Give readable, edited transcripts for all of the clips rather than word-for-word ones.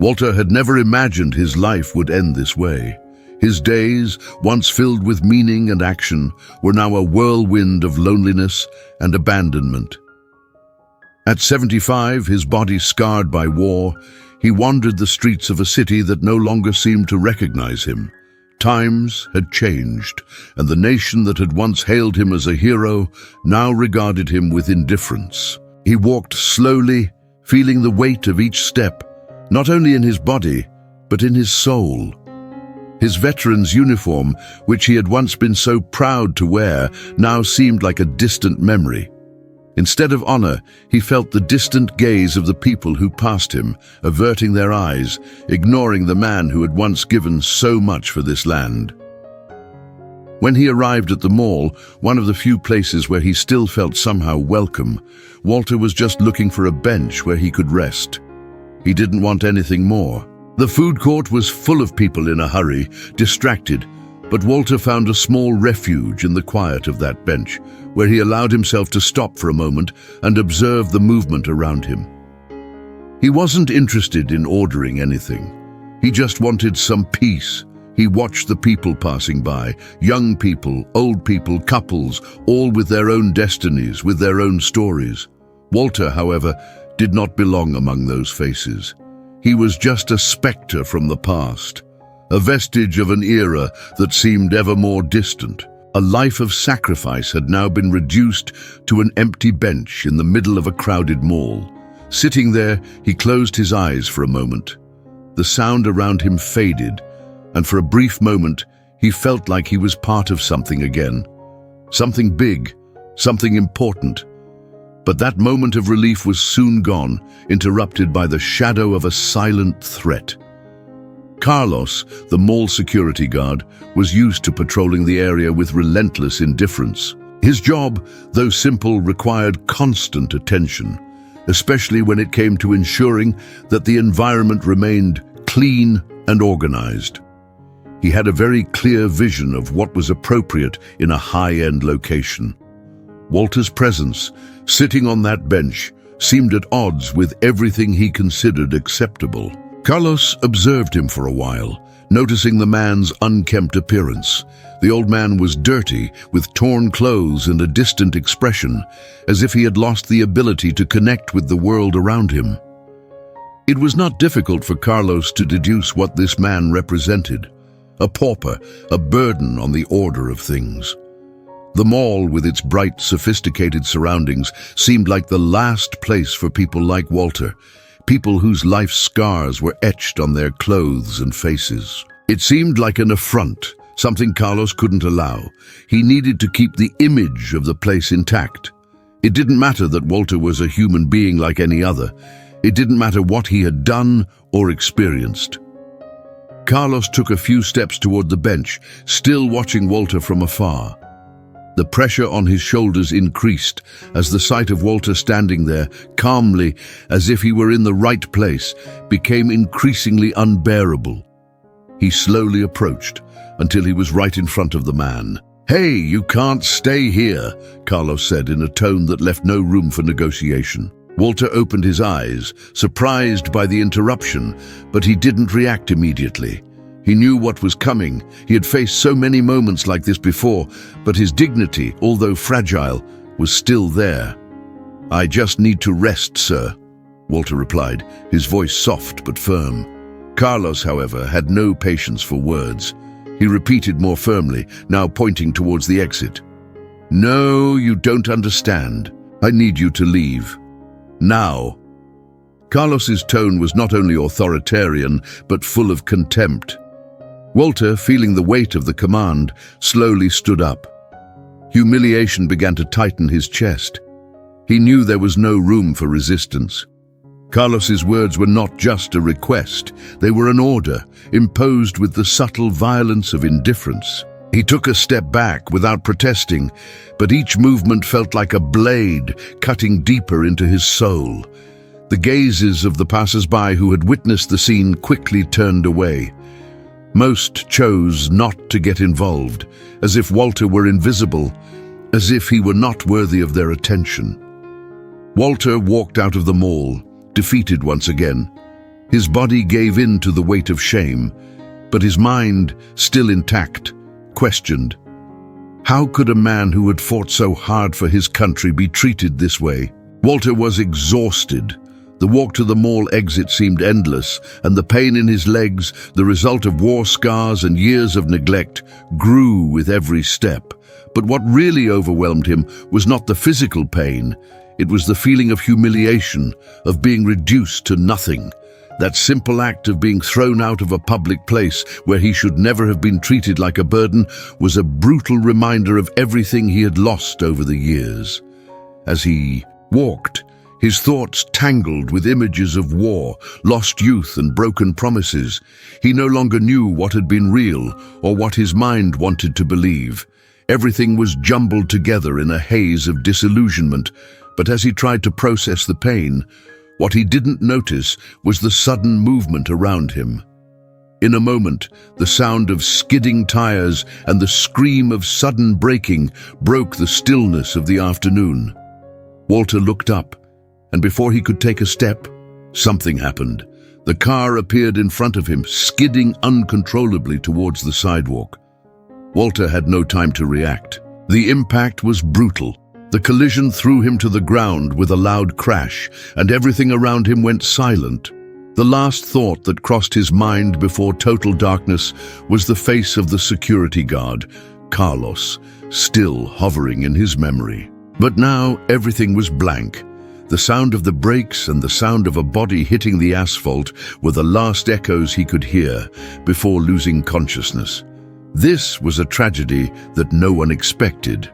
Walter had never imagined his life would end this way. His days, once filled with meaning and action, were now a whirlwind of loneliness and abandonment. At 75, his body scarred by war, he wandered the streets of a city that no longer seemed to recognize him. Times had changed, and the nation that had once hailed him as a hero now regarded him with indifference. He walked slowly, feeling the weight of each step, not only in his body, but in his soul. His veteran's uniform, which he had once been so proud to wear, now seemed like a distant memory. Instead of honor, he felt the distant gaze of the people who passed him, averting their eyes, ignoring the man who had once given so much for this land. When he arrived at the mall, one of the few places where he still felt somehow welcome, Walter was just looking for a bench where he could rest. He didn't want anything more. The food court was full of people in a hurry, distracted, but Walter found a small refuge in the quiet of that bench, where he allowed himself to stop for a moment and observe the movement around him. He wasn't interested in ordering anything. He just wanted some peace. He watched the people passing by, young people, old people, couples, all with their own destinies, with their own stories. Walter, however, did not belong among those faces. He was just a spectre from the past, a vestige of an era that seemed ever more distant. A life of sacrifice had now been reduced to an empty bench in the middle of a crowded mall. Sitting there, he closed his eyes for a moment. The sound around him faded, and for a brief moment, he felt like he was part of something again. Something big, something important. But that moment of relief was soon gone, interrupted by the shadow of a silent threat. Carlos, the mall security guard, was used to patrolling the area with relentless indifference. His job, though simple, required constant attention, especially when it came to ensuring that the environment remained clean and organized. He had a very clear vision of what was appropriate in a high-end location. Walter's presence, sitting on that bench, seemed at odds with everything he considered acceptable. Carlos observed him for a while, noticing the man's unkempt appearance. The old man was dirty, with torn clothes and a distant expression, as if he had lost the ability to connect with the world around him. It was not difficult for Carlos to deduce what this man represented: a pauper, a burden on the order of things. The mall, with its bright, sophisticated surroundings, seemed like the last place for people like Walter, people whose life scars were etched on their clothes and faces. It seemed like an affront, something Carlos couldn't allow. He needed to keep the image of the place intact. It didn't matter that Walter was a human being like any other. It didn't matter what he had done or experienced. Carlos took a few steps toward the bench, still watching Walter from afar. The pressure on his shoulders increased as the sight of Walter standing there, calmly, as if he were in the right place, became increasingly unbearable. He slowly approached until he was right in front of the man. "Hey, you can't stay here," Carlos said in a tone that left no room for negotiation. Walter opened his eyes, surprised by the interruption, but he didn't react immediately. He knew what was coming. He had faced so many moments like this before, but his dignity, although fragile, was still there. "I just need to rest, sir," Walter replied, his voice soft but firm. Carlos, however, had no patience for words. He repeated more firmly, now pointing towards the exit. "No, you don't understand. I need you to leave. Now." Carlos's tone was not only authoritarian, but full of contempt. Walter, feeling the weight of the command, slowly stood up. Humiliation began to tighten his chest. He knew there was no room for resistance. Carlos's words were not just a request, they were an order, imposed with the subtle violence of indifference. He took a step back without protesting, but each movement felt like a blade cutting deeper into his soul. The gazes of the passers-by who had witnessed the scene quickly turned away. Most chose not to get involved, as if Walter were invisible, as if he were not worthy of their attention. Walter walked out of the mall, defeated once again. His body gave in to the weight of shame, but his mind, still intact, questioned. How could a man who had fought so hard for his country be treated this way? Walter was exhausted. The walk to the mall exit seemed endless, and the pain in his legs, the result of war scars and years of neglect, grew with every step. But what really overwhelmed him was not the physical pain. It was the feeling of humiliation, of being reduced to nothing. That simple act of being thrown out of a public place where he should never have been treated like a burden was a brutal reminder of everything he had lost over the years. As he walked, his thoughts tangled with images of war, lost youth and broken promises. He no longer knew what had been real or what his mind wanted to believe. Everything was jumbled together in a haze of disillusionment, but as he tried to process the pain, what he didn't notice was the sudden movement around him. In a moment, the sound of skidding tires and the scream of sudden braking broke the stillness of the afternoon. Walter looked up, and before he could take a step, something happened. The car appeared in front of him, skidding uncontrollably towards the sidewalk. Walter had no time to react. The impact was brutal. The collision threw him to the ground with a loud crash, and everything around him went silent. The last thought that crossed his mind before total darkness was the face of the security guard, Carlos, still hovering in his memory. But now everything was blank. The sound of the brakes and the sound of a body hitting the asphalt were the last echoes he could hear before losing consciousness. This was a tragedy that no one expected.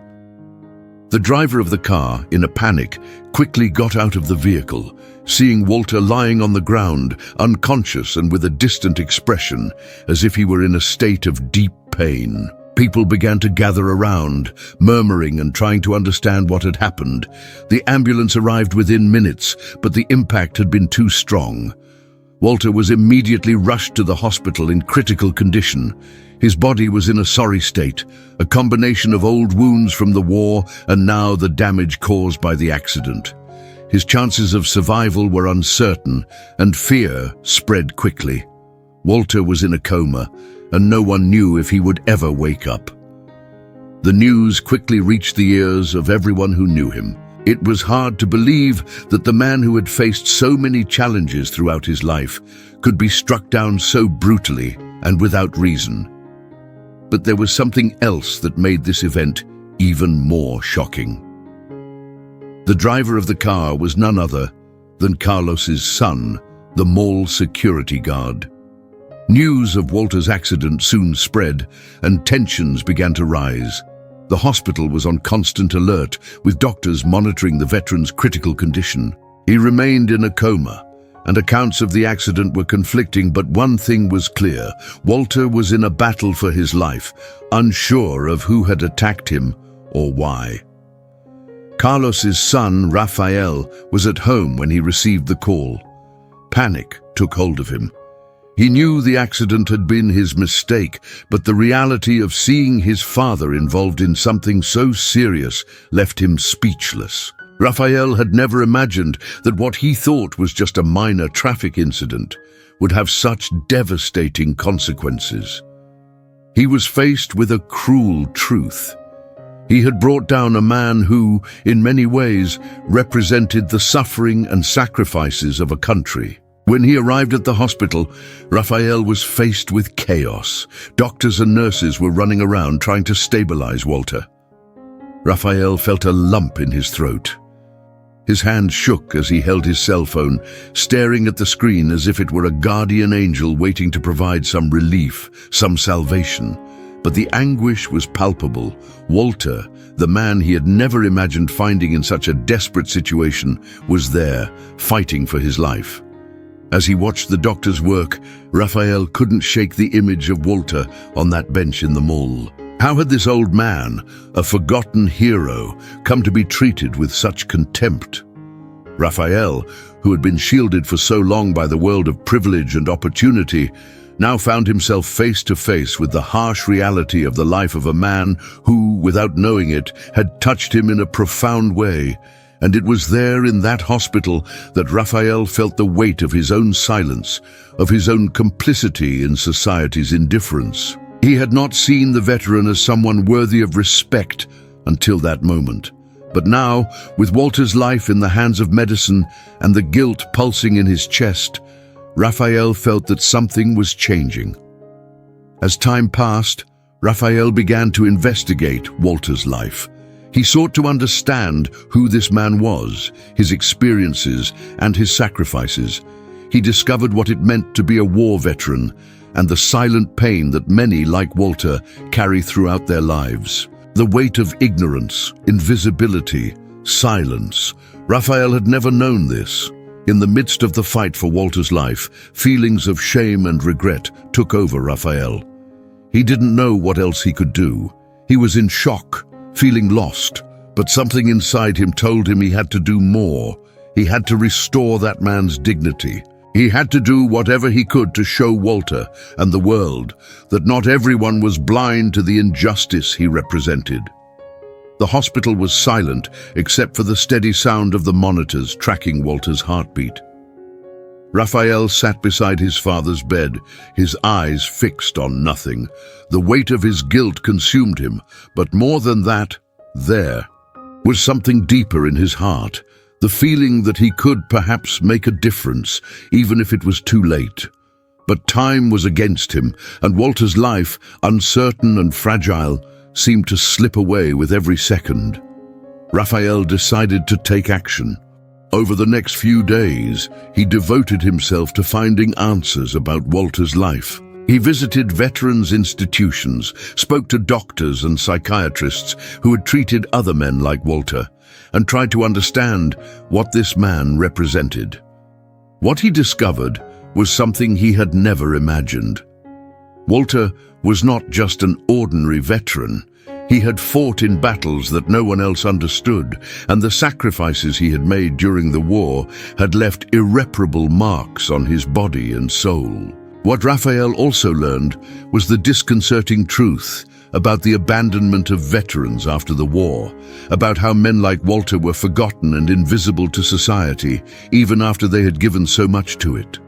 The driver of the car, in a panic, quickly got out of the vehicle, seeing Walter lying on the ground, unconscious and with a distant expression, as if he were in a state of deep pain. People began to gather around, murmuring and trying to understand what had happened. The ambulance arrived within minutes, but the impact had been too strong. Walter was immediately rushed to the hospital in critical condition. His body was in a sorry state, a combination of old wounds from the war and now the damage caused by the accident. His chances of survival were uncertain, and fear spread quickly. Walter was in a coma, and no one knew if he would ever wake up. The news quickly reached the ears of everyone who knew him. It was hard to believe that the man who had faced so many challenges throughout his life could be struck down so brutally and without reason. But there was something else that made this event even more shocking. The driver of the car was none other than Carlos's son, the mall security guard. News of Walter's accident soon spread, and tensions began to rise. The hospital was on constant alert, with doctors monitoring the veteran's critical condition. He remained in a coma, and accounts of the accident were conflicting, but one thing was clear: Walter was in a battle for his life, unsure of who had attacked him or why. Carlos's son, Rafael, was at home when he received the call. Panic took hold of him. He knew the accident had been his mistake, but the reality of seeing his father involved in something so serious left him speechless. Rafael had never imagined that what he thought was just a minor traffic incident would have such devastating consequences. He was faced with a cruel truth. He had brought down a man who, in many ways, represented the suffering and sacrifices of a country. When he arrived at the hospital, Rafael was faced with chaos. Doctors and nurses were running around trying to stabilize Walter. Rafael felt a lump in his throat. His hand shook as he held his cell phone, staring at the screen as if it were a guardian angel waiting to provide some relief, some salvation. But the anguish was palpable. Walter, the man he had never imagined finding in such a desperate situation, was there, fighting for his life. As he watched the doctor's work, Rafael couldn't shake the image of Walter on that bench in the mall. How had this old man, a forgotten hero, come to be treated with such contempt? Rafael, who had been shielded for so long by the world of privilege and opportunity, now found himself face to face with the harsh reality of the life of a man who, without knowing it, had touched him in a profound way, And it was there in that hospital that Raphael felt the weight of his own silence, of his own complicity in society's indifference. He had not seen the veteran as someone worthy of respect until that moment. But now, with Walter's life in the hands of medicine and the guilt pulsing in his chest, Raphael felt that something was changing. As time passed, Raphael began to investigate Walter's life. He sought to understand who this man was, his experiences, and his sacrifices. He discovered what it meant to be a war veteran and the silent pain that many, like Walter, carry throughout their lives. The weight of ignorance, invisibility, silence. Raphael had never known this. In the midst of the fight for Walter's life, feelings of shame and regret took over Raphael. He didn't know what else he could do. He was in shock, feeling lost, but something inside him told him he had to do more. He had to restore that man's dignity. He had to do whatever he could to show Walter and the world that not everyone was blind to the injustice he represented. The hospital was silent except for the steady sound of the monitors tracking Walter's heartbeat. Raphael sat beside his father's bed, his eyes fixed on nothing. The weight of his guilt consumed him, but more than that, there was something deeper in his heart. The feeling that he could perhaps make a difference, even if it was too late. But time was against him, and Walter's life, uncertain and fragile, seemed to slip away with every second. Raphael decided to take action. Over the next few days, he devoted himself to finding answers about Walter's life. He visited veterans' institutions, spoke to doctors and psychiatrists who had treated other men like Walter, and tried to understand what this man represented. What he discovered was something he had never imagined. Walter was not just an ordinary veteran. He had fought in battles that no one else understood, and the sacrifices he had made during the war had left irreparable marks on his body and soul. What Raphael also learned was the disconcerting truth about the abandonment of veterans after the war, about how men like Walter were forgotten and invisible to society, even after they had given so much to it.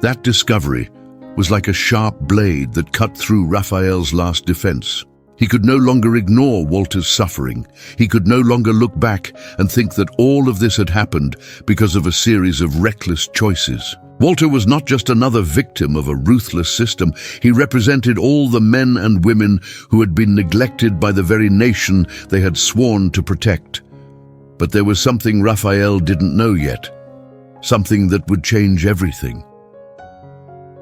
That discovery was like a sharp blade that cut through Raphael's last defense. He could no longer ignore Walter's suffering. He could no longer look back and think that all of this had happened because of a series of reckless choices. Walter was not just another victim of a ruthless system. He represented all the men and women who had been neglected by the very nation they had sworn to protect. But there was something Raphael didn't know yet, something that would change everything.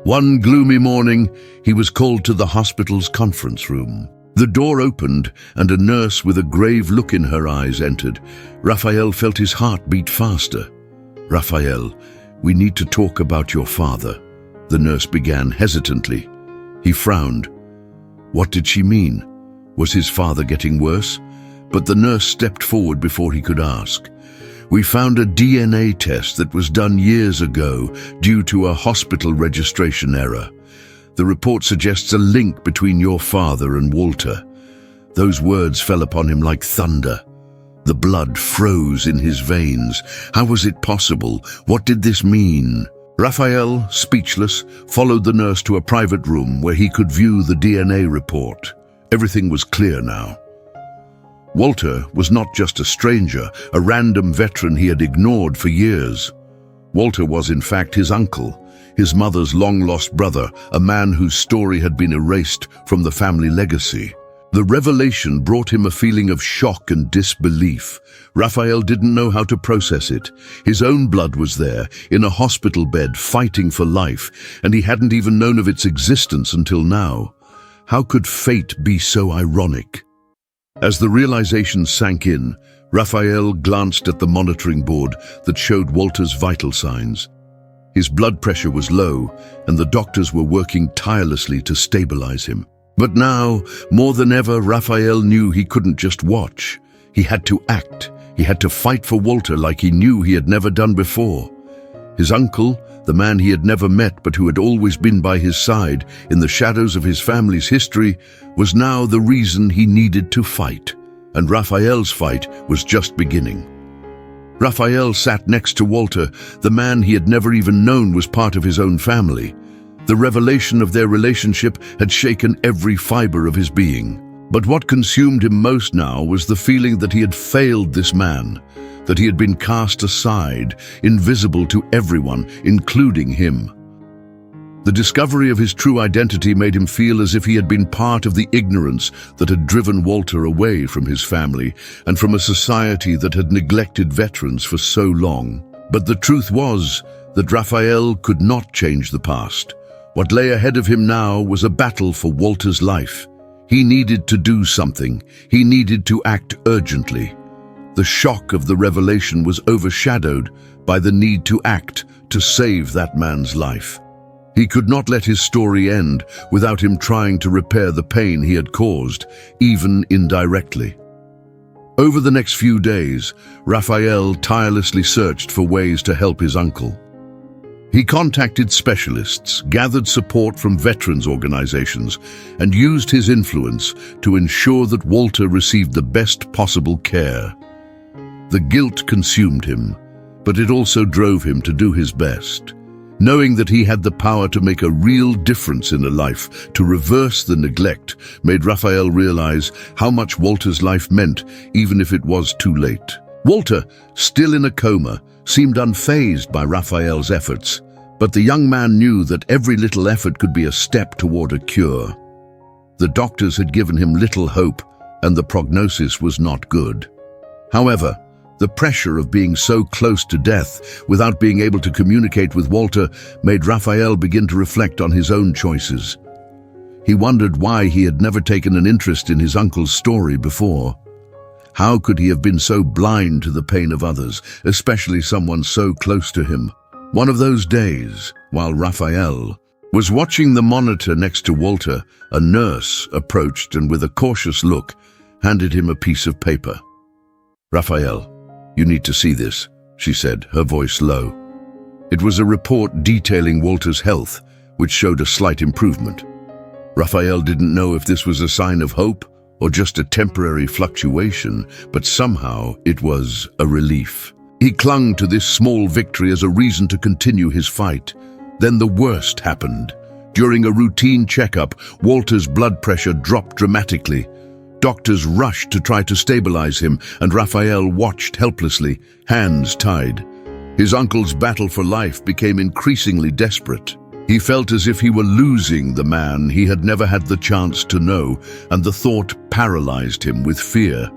One gloomy morning, he was called to the hospital's conference room. The door opened, and a nurse with a grave look in her eyes entered. Raphael felt his heart beat faster. "Raphael, we need to talk about your father," the nurse began hesitantly. He frowned. What did she mean? Was his father getting worse? But the nurse stepped forward before he could ask. "We found a DNA test that was done years ago due to a hospital registration error. The report suggests a link between your father and Walter." Those words fell upon him like thunder. The blood froze in his veins. How was it possible? What did this mean? Raphael, speechless, followed the nurse to a private room where he could view the DNA report. Everything was clear now. Walter was not just a stranger, a random veteran he had ignored for years. Walter was in fact his uncle, his mother's long-lost brother, a man whose story had been erased from the family legacy. The revelation brought him a feeling of shock and disbelief. Raphael didn't know how to process it. His own blood was there, in a hospital bed, fighting for life, and he hadn't even known of its existence until now. How could fate be so ironic? As the realization sank in, Raphael glanced at the monitoring board that showed Walter's vital signs. His blood pressure was low, and the doctors were working tirelessly to stabilize him. But now, more than ever, Raphael knew he couldn't just watch. He had to act. He had to fight for Walter like he knew he had never done before. His uncle, the man he had never met but who had always been by his side in the shadows of his family's history, was now the reason he needed to fight. And Raphael's fight was just beginning. Raphael sat next to Walter, the man he had never even known was part of his own family. The revelation of their relationship had shaken every fiber of his being. But what consumed him most now was the feeling that he had failed this man, that he had been cast aside, invisible to everyone, including him. The discovery of his true identity made him feel as if he had been part of the ignorance that had driven Walter away from his family and from a society that had neglected veterans for so long. But the truth was that Raphael could not change the past. What lay ahead of him now was a battle for Walter's life. He needed to do something. He needed to act urgently. The shock of the revelation was overshadowed by the need to act to save that man's life. He could not let his story end without him trying to repair the pain he had caused, even indirectly. Over the next few days, Raphael tirelessly searched for ways to help his uncle. He contacted specialists, gathered support from veterans organizations, and used his influence to ensure that Walter received the best possible care. The guilt consumed him, but it also drove him to do his best. Knowing that he had the power to make a real difference in a life, to reverse the neglect, made Raphael realize how much Walter's life meant, even if it was too late. Walter, still in a coma, seemed unfazed by Raphael's efforts, but the young man knew that every little effort could be a step toward a cure. The doctors had given him little hope, and the prognosis was not good. However, the pressure of being so close to death without being able to communicate with Walter made Raphael begin to reflect on his own choices. He wondered why he had never taken an interest in his uncle's story before. How could he have been so blind to the pain of others, especially someone so close to him? One of those days, while Raphael was watching the monitor next to Walter, a nurse approached and with a cautious look handed him a piece of paper. "Raphael, you need to see this," she said, her voice low. It was a report detailing Walter's health, which showed a slight improvement. Raphael didn't know if this was a sign of hope or just a temporary fluctuation, but somehow it was a relief. He clung to this small victory as a reason to continue his fight. Then the worst happened. During a routine checkup, Walter's blood pressure dropped dramatically. Doctors rushed to try to stabilize him, and Raphael watched helplessly, hands tied. His uncle's battle for life became increasingly desperate. He felt as if he were losing the man he had never had the chance to know, and the thought paralyzed him with fear.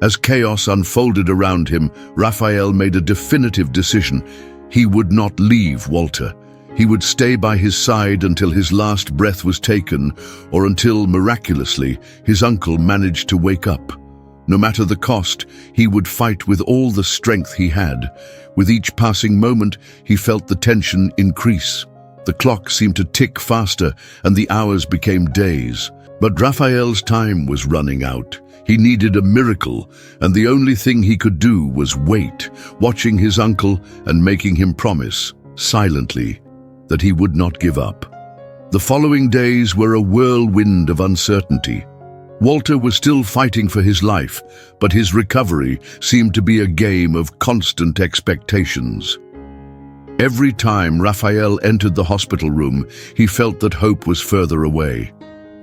As chaos unfolded around him, Raphael made a definitive decision. He would not leave Walter. He would stay by his side until his last breath was taken, or until, miraculously, his uncle managed to wake up. No matter the cost, he would fight with all the strength he had. With each passing moment, he felt the tension increase. The clock seemed to tick faster, and the hours became days. But Raphael's time was running out. He needed a miracle, and the only thing he could do was wait, watching his uncle and making him promise, silently, that he would not give up. The following days were a whirlwind of uncertainty. Walter was still fighting for his life, but his recovery seemed to be a game of constant expectations. Every time Raphael entered the hospital room, he felt that hope was further away.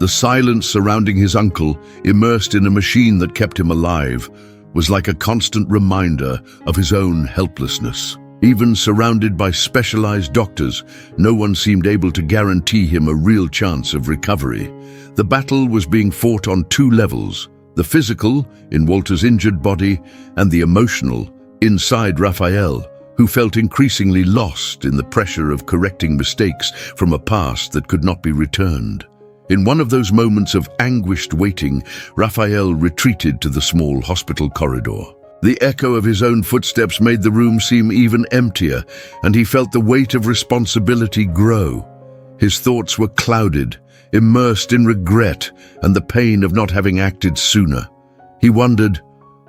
The silence surrounding his uncle, immersed in a machine that kept him alive, was like a constant reminder of his own helplessness. Even surrounded by specialized doctors, no one seemed able to guarantee him a real chance of recovery. The battle was being fought on two levels: the physical, in Walter's injured body, and the emotional, inside Raphael, who felt increasingly lost in the pressure of correcting mistakes from a past that could not be returned. In one of those moments of anguished waiting, Raphael retreated to the small hospital corridor. The echo of his own footsteps made the room seem even emptier, and he felt the weight of responsibility grow. His thoughts were clouded, immersed in regret and the pain of not having acted sooner. He wondered,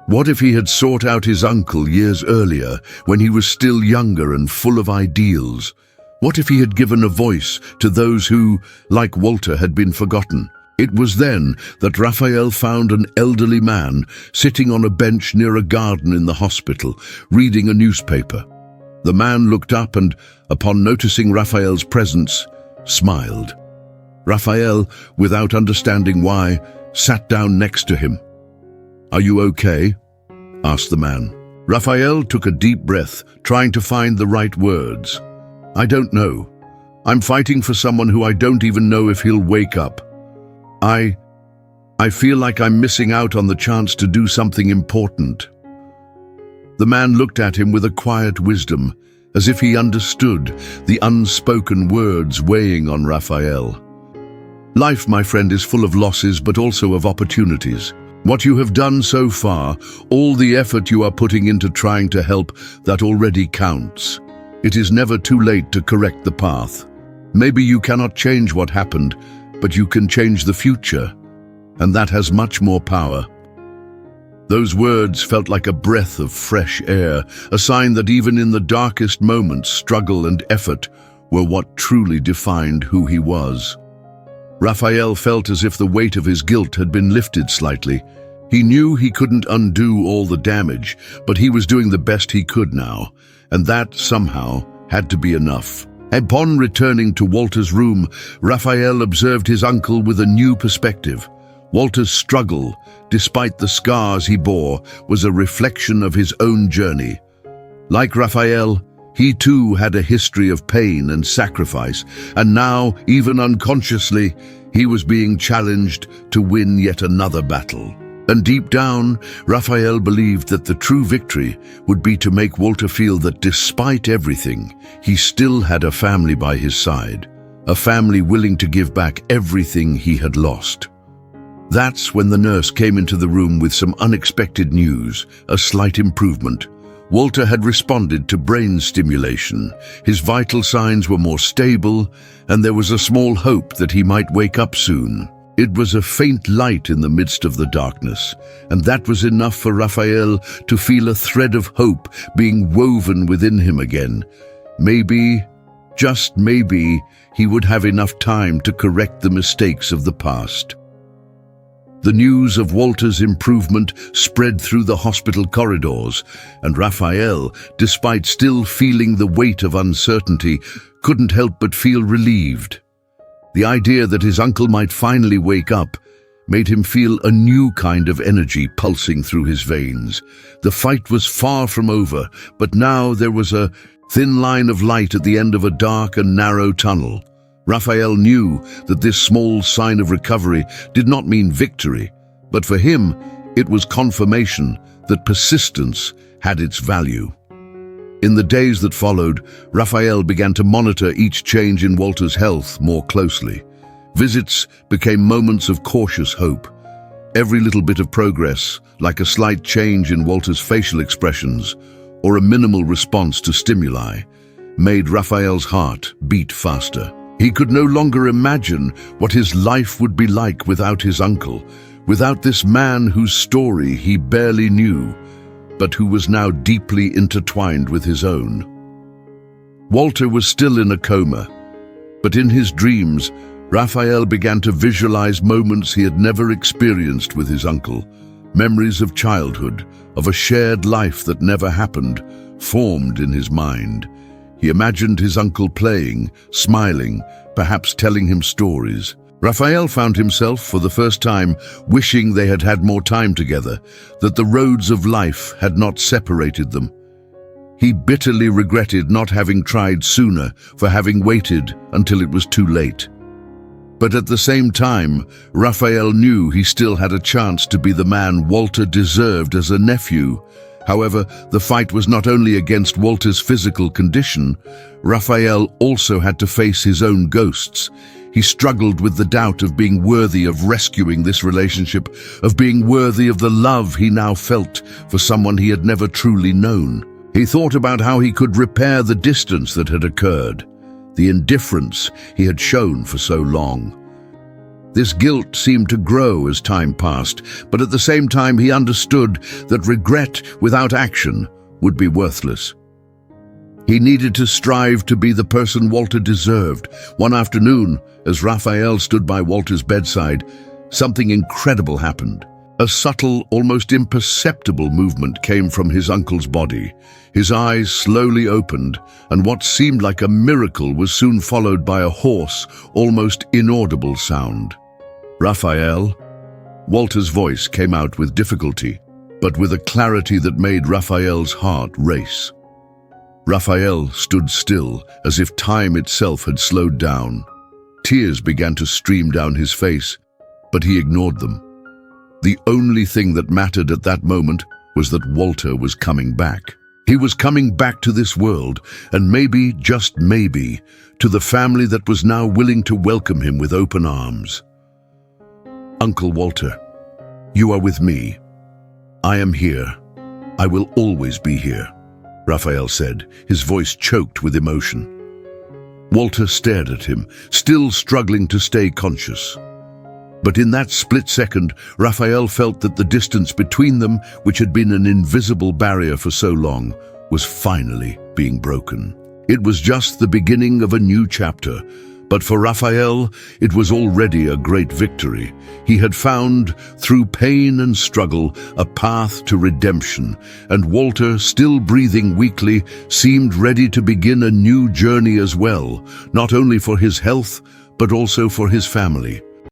what if he had sought out his uncle years earlier, when he was still younger and full of ideals? What if he had given a voice to those who, like Walter, had been forgotten? It was then that Raphael found an elderly man sitting on a bench near a garden in the hospital, reading a newspaper. The man looked up and, upon noticing Raphael's presence, smiled. Raphael, without understanding why, sat down next to him. "Are you okay?" asked the man. Raphael took a deep breath, trying to find the right words. "I don't know. I'm fighting for someone who I don't even know if he'll wake up. I feel like I'm missing out on the chance to do something important." The man looked at him with a quiet wisdom, as if he understood the unspoken words weighing on Raphael. "Life, my friend, is full of losses, but also of opportunities. What you have done so far, all the effort you are putting into trying to help, that already counts. It is never too late to correct the path. Maybe you cannot change what happened, but you can change the future, and that has much more power." Those words felt like a breath of fresh air, a sign that even in the darkest moments, struggle and effort were what truly defined who he was. Raphael felt as if the weight of his guilt had been lifted slightly. He knew he couldn't undo all the damage, but he was doing the best he could now, and that, somehow, had to be enough. Upon returning to Walter's room, Raphael observed his uncle with a new perspective. Walter's struggle, despite the scars he bore, was a reflection of his own journey. Like Raphael, he too had a history of pain and sacrifice, and now, even unconsciously, he was being challenged to win yet another battle. And deep down, Raphael believed that the true victory would be to make Walter feel that despite everything, he still had a family by his side, a family willing to give back everything he had lost. That's when the nurse came into the room with some unexpected news, a slight improvement. Walter had responded to brain stimulation. His vital signs were more stable, and there was a small hope that he might wake up soon. It was a faint light in the midst of the darkness, and that was enough for Raphael to feel a thread of hope being woven within him again. Maybe, just maybe, he would have enough time to correct the mistakes of the past. The news of Walter's improvement spread through the hospital corridors, and Raphael, despite still feeling the weight of uncertainty, couldn't help but feel relieved. The idea that his uncle might finally wake up made him feel a new kind of energy pulsing through his veins. The fight was far from over, but now there was a thin line of light at the end of a dark and narrow tunnel. Raphael knew that this small sign of recovery did not mean victory, but for him, it was confirmation that persistence had its value. In the days that followed, Raphael began to monitor each change in Walter's health more closely. Visits became moments of cautious hope. Every little bit of progress, like a slight change in Walter's facial expressions or a minimal response to stimuli, made Raphael's heart beat faster. He could no longer imagine what his life would be like without his uncle, without this man whose story he barely knew, but who was now deeply intertwined with his own. Walter was still in a coma, but in his dreams, Raphael began to visualize moments he had never experienced with his uncle. Memories of childhood, of a shared life that never happened, formed in his mind. He imagined his uncle playing, smiling, perhaps telling him stories. Raphael found himself, for the first time, wishing they had had more time together, that the roads of life had not separated them. He bitterly regretted not having tried sooner, for having waited until it was too late. But at the same time, Raphael knew he still had a chance to be the man Walter deserved as a nephew. However, the fight was not only against Walter's physical condition. Raphael also had to face his own ghosts. He struggled with the doubt of being worthy of rescuing this relationship, of being worthy of the love he now felt for someone he had never truly known. He thought about how he could repair the distance that had occurred, the indifference he had shown for so long. This guilt seemed to grow as time passed, but at the same time he understood that regret without action would be worthless. He needed to strive to be the person Walter deserved. One afternoon, as Raphael stood by Walter's bedside, something incredible happened. A subtle, almost imperceptible movement came from his uncle's body. His eyes slowly opened, and what seemed like a miracle was soon followed by a hoarse, almost inaudible sound. "Raphael?" Walter's voice came out with difficulty, but with a clarity that made Raphael's heart race. Raphael stood still, as if time itself had slowed down. Tears began to stream down his face, but he ignored them. The only thing that mattered at that moment was that Walter was coming back. He was coming back to this world, and maybe, just maybe, to the family that was now willing to welcome him with open arms. "Uncle Walter, you are with me. I am here. I will always be here," Raphael said, his voice choked with emotion. Walter stared at him, still struggling to stay conscious. But in that split second, Raphael felt that the distance between them, which had been an invisible barrier for so long, was finally being broken. It was just the beginning of a new chapter, but for Raphael, it was already a great victory. He had found, through pain and struggle, a path to redemption, and Walter, still breathing weakly, seemed ready to begin a new journey as well, not only for his health, but also for his family.